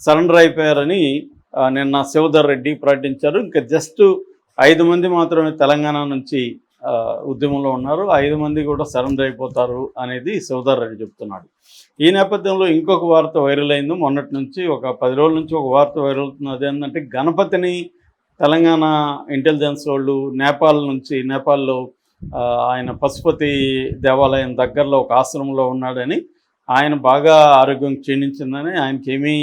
Surrender అయిపోయారని నిన్న శివధర్ రెడ్డి ప్రకటించారు. ఇంకా జస్ట్ 5 మంది మాత్రమే తెలంగాణ నుంచి ఉద్యమంలో ఉన్నారు. 5 మంది కూడా సరెండర్ అయిపోతారు అనేది శివధర్ రెడ్డి చెప్తున్నాడు. ఈ నేపథ్యంలో ఇంకొక వార్త వైరల్ అయింది. మొన్నటి నుంచి ఒక 10 రోజుల నుంచి ఒక వార్త వైరల్ అవుతుంది. అదేంటంటే గణపతిని తెలంగాణ ఇంటెలిజెన్స్ వాళ్ళు నేపాల్లో ఆయన పశుపతి దేవాలయం దగ్గరలో ఒక ఆశ్రమంలో ఉన్నాడని, ఆయన బాగా ఆరోగ్యం క్షీణించిందని, ఆయనకి ఏమీ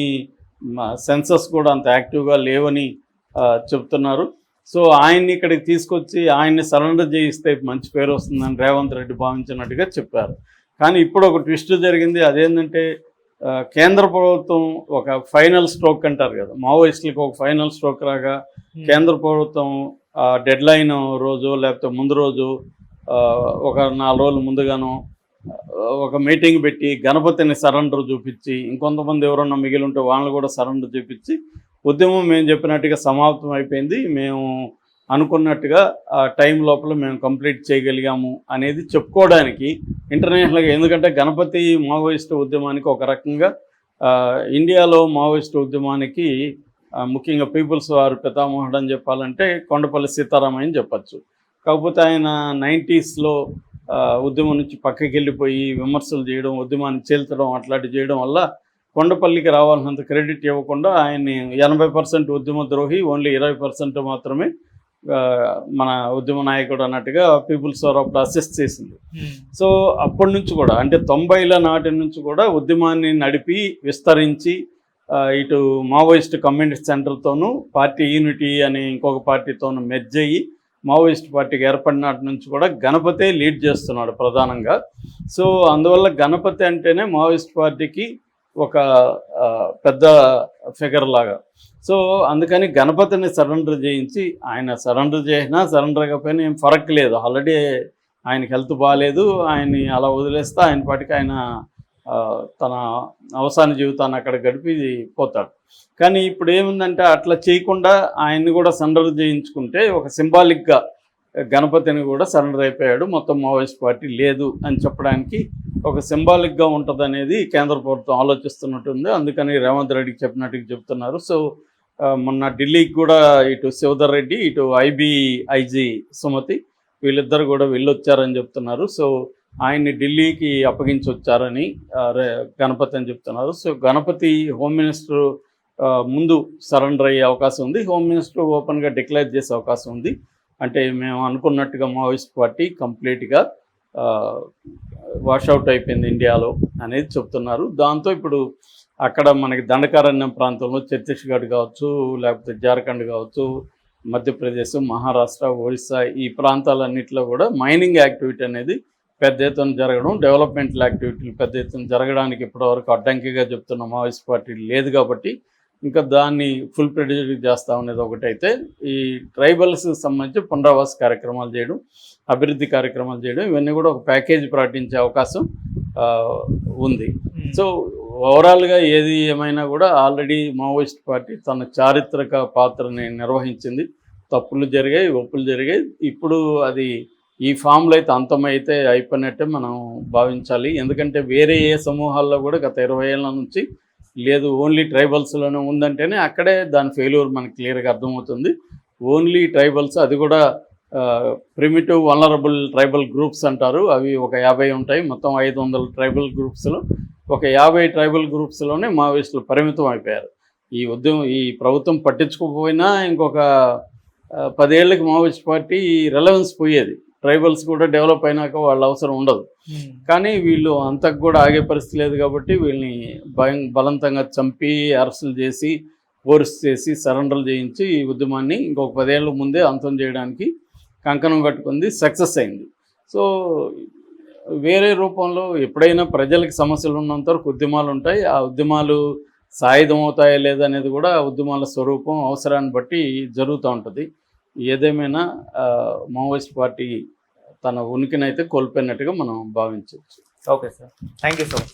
సెన్సస్ కూడా అంత యాక్టివ్గా లేవని చెప్తున్నారు. సో ఆయన్ని ఇక్కడికి తీసుకొచ్చి ఆయన్ని సరెండర్ చేయిస్తే మంచి పేరు వస్తుందని రేవంత్ రెడ్డి భావించినట్టుగా చెప్పారు. కానీ ఇప్పుడు ఒక ట్విస్ట్ జరిగింది. అదేంటంటే కేంద్ర ప్రభుత్వం ఒక ఫైనల్ స్ట్రోక్ అంటారు కదా, మావోయిస్టులకు ఒక ఫైనల్ స్ట్రోక్ రాగా కేంద్ర ప్రభుత్వం డెడ్ లైన్ రోజు లేకపోతే ముందు రోజు ఒక 4 రోజుల ముందుగాను ఒక మీటింగ్ పెట్టి గణపతిని సరెండర్ చూపించి, ఇంకొంతమంది ఎవరన్నా మిగిలి ఉంటే వాళ్ళని కూడా సరెండర్ చూపించి, ఉద్యమం మేము చెప్పినట్టుగా సమాప్తం అయిపోయింది, మేము అనుకున్నట్టుగా ఆ టైం లోపల మేము కంప్లీట్ చేయగలిగాము అనేది చెప్పుకోవడానికి ఇంటర్నేషనల్గా. ఎందుకంటే గణపతి మావోయిస్టు ఉద్యమానికి ఒక రకంగా ఇండియాలో మావోయిస్టు ఉద్యమానికి ముఖ్యంగా పీపుల్స్ వారు పితామహుడు అని చెప్పాలంటే కొండపల్లి సీతారామయ్య అని చెప్పచ్చు. కాకపోతే ఆయన 90స్లో ఉద్యమం నుంచి పక్కకి వెళ్ళిపోయి విమర్శలు చేయడం, ఉద్యమాన్ని చీల్చడం అట్లాంటివి చేయడం వల్ల కొండపల్లికి రావాల్సినంత క్రెడిట్ ఇవ్వకుండా ఆయన్ని 80% ఉద్యమ ద్రోహి, ఓన్లీ 20% మాత్రమే మన ఉద్యమ నాయకుడు అన్నట్టుగా పీపుల్స్ వారు అప్పుడు అసిస్ట్ చేసింది. సో అప్పటి నుంచి కూడా అంటే 90ల నాటి నుంచి కూడా ఉద్యమాన్ని నడిపి విస్తరించి ఇటు మావోయిస్ట్ కమ్యూనిస్ట్ సెంటర్తోనూ పార్టీ యూనిటీ అనే ఇంకొక పార్టీతోనూ మెర్జ్ అయ్యి మావోయిస్ట్ పార్టీకి ఏర్పడినటి నుంచి కూడా గణపతే లీడ్ చేస్తున్నాడు ప్రధానంగా. సో అందువల్ల గణపతి అంటేనే మావోయిస్ట్ పార్టీకి ఒక పెద్ద ఫిగర్ లాగా. సో అందుకని గణపతిని సరెండర్ చేయించి, ఆయన సరెండర్ చేసినా సరెండర్ కాకపోయినా ఏం ఫరక్ లేదు. ఆల్రెడీ ఆయనకి హెల్త్ బాగాలేదు, ఆయన్ని అలా వదిలేస్తే ఆయన పాటికి ఆయన తన అవసాన జీవితాన్ని అక్కడ గడిపి పోతాడు. కానీ ఇప్పుడు ఏముందంటే అట్లా చేయకుండా ఆయన్ని కూడా సరెండర్ చేయించుకుంటే ఒక సింబాలిక్గా గణపతిని కూడా సరెండర్ అయిపోయాడు, మొత్తం మావోయిస్ట్ పార్టీ లేదు అని చెప్పడానికి ఒక సింబాలిక్గా ఉంటుంది అనేది కేంద్ర ప్రభుత్వం ఆలోచిస్తున్నట్టుంది. అందుకని రేవంత్ రెడ్డికి చెప్పినట్టుగా చెప్తున్నారు. సో మొన్న ఢిల్లీకి కూడా ఇటు శివధర్ రెడ్డి, ఇటు ఐజీ సుమతి వీళ్ళిద్దరు కూడా వెళ్ళొచ్చారని చెప్తున్నారు. సో ఆయన్ని ఢిల్లీకి అప్పగించి వచ్చారని గణపతి అని చెప్తున్నారు. సో గణపతి హోమ్ మినిస్టర్ ముందు సరెండర్ అయ్యే అవకాశం ఉంది, హోమ్ మినిస్టర్ ఓపెన్గా డిక్లేర్ చేసే అవకాశం ఉంది. అంటే మేము అనుకున్నట్టుగా మావోయిస్ట్ పార్టీ కంప్లీట్గా వాషౌట్ అయిపోయింది ఇండియాలో అనేది చెప్తున్నారు. దాంతో ఇప్పుడు అక్కడ మనకి దండకారణ్యం ప్రాంతంలో ఛత్తీస్గఢ్ కావచ్చు, లేకపోతే జార్ఖండ్ కావచ్చు, మధ్యప్రదేశ్, మహారాష్ట్ర, ఒరిస్సా ఈ ప్రాంతాలన్నింటిలో కూడా మైనింగ్ యాక్టివిటీ అనేది పెద్ద ఎత్తున జరగడం, డెవలప్మెంటల్ యాక్టివిటీలు పెద్ద ఎత్తున జరగడానికి ఇప్పటివరకు అడ్డంకిగా చెప్తున్న మావోయిస్ట్ పార్టీ లేదు కాబట్టి ఇంకా దాన్ని ఫుల్ ప్రెడిక్ట్ చేస్తాం అనేది ఒకటైతే, ఈ ట్రైబల్స్కి సంబంధించి పునరావాస కార్యక్రమాలు చేయడం, అభివృద్ధి కార్యక్రమాలు చేయడం, ఇవన్నీ కూడా ఒక ప్యాకేజ్ ప్రకటించే అవకాశం ఉంది. సో ఓవరాల్గా ఏది ఏమైనా కూడా ఆల్రెడీ మావోయిస్ట్ పార్టీ తన చారిత్రక పాత్రని నిర్వహించింది. తప్పులు జరిగాయి, ఒప్పులు జరిగాయి. ఇప్పుడు అది ఈ ఫామ్లో అయితే అంతమైతే అయిపోయినట్టే మనం భావించాలి. ఎందుకంటే వేరే ఏ సమూహాల్లో కూడా గత 20 ఏళ్ళ నుంచి లేదు, ఓన్లీ ట్రైబల్స్లోనే ఉందంటేనే అక్కడే దాని ఫెయిల్యూర్ మనకి క్లియర్గా అర్థమవుతుంది. ఓన్లీ ట్రైబల్స్, అది కూడా ప్రిమిటివ్ వల్నరబుల్ ట్రైబల్ గ్రూప్స్ అంటారు, అవి ఒక 50 ఉంటాయి. మొత్తం 500 ట్రైబల్ గ్రూప్స్లో ఒక 50 ట్రైబల్ గ్రూప్స్లోనే మావోయిస్టులు పరిమితం అయిపోయారు. ఈ ప్రభుత్వం పట్టించుకోకపోయినా ఇంకొక 10 ఏళ్ళకి మావోయిస్ట్ పార్టీ రెలవెన్స్ పోయేది. ట్రైబల్స్ కూడా డెవలప్ అయినాక వాళ్ళ అవసరం ఉండదు. కానీ వీళ్ళు అంతకు కూడా ఆగే పరిస్థితి లేదు కాబట్టి వీళ్ళని బలవంతంగా చంపి అరెస్టులు చేసి ఫోర్స్ చేసి సరెండర్లు చేయించి ఈ ఉద్యమాన్ని ఇంకొక 10 ఏళ్ళ ముందే అంతం చేయడానికి కంకణం కట్టుకుంది, సక్సెస్ అయింది. సో వేరే రూపంలో ఎప్పుడైనా ప్రజలకు సమస్యలు ఉన్నంత వరకు ఉద్యమాలు ఉంటాయి. ఆ ఉద్యమాలు సాయుధం అవుతాయా లేదనేది కూడా ఉద్యమాల స్వరూపం, అవసరాన్ని బట్టి జరుగుతూ ఉంటుంది. ఏదేమైనా మావోయిస్ట్ పార్టీ తన ఉనికినైతే కోల్పోయినట్టుగా మనం భావించవచ్చు. Okay sir, thank you so much.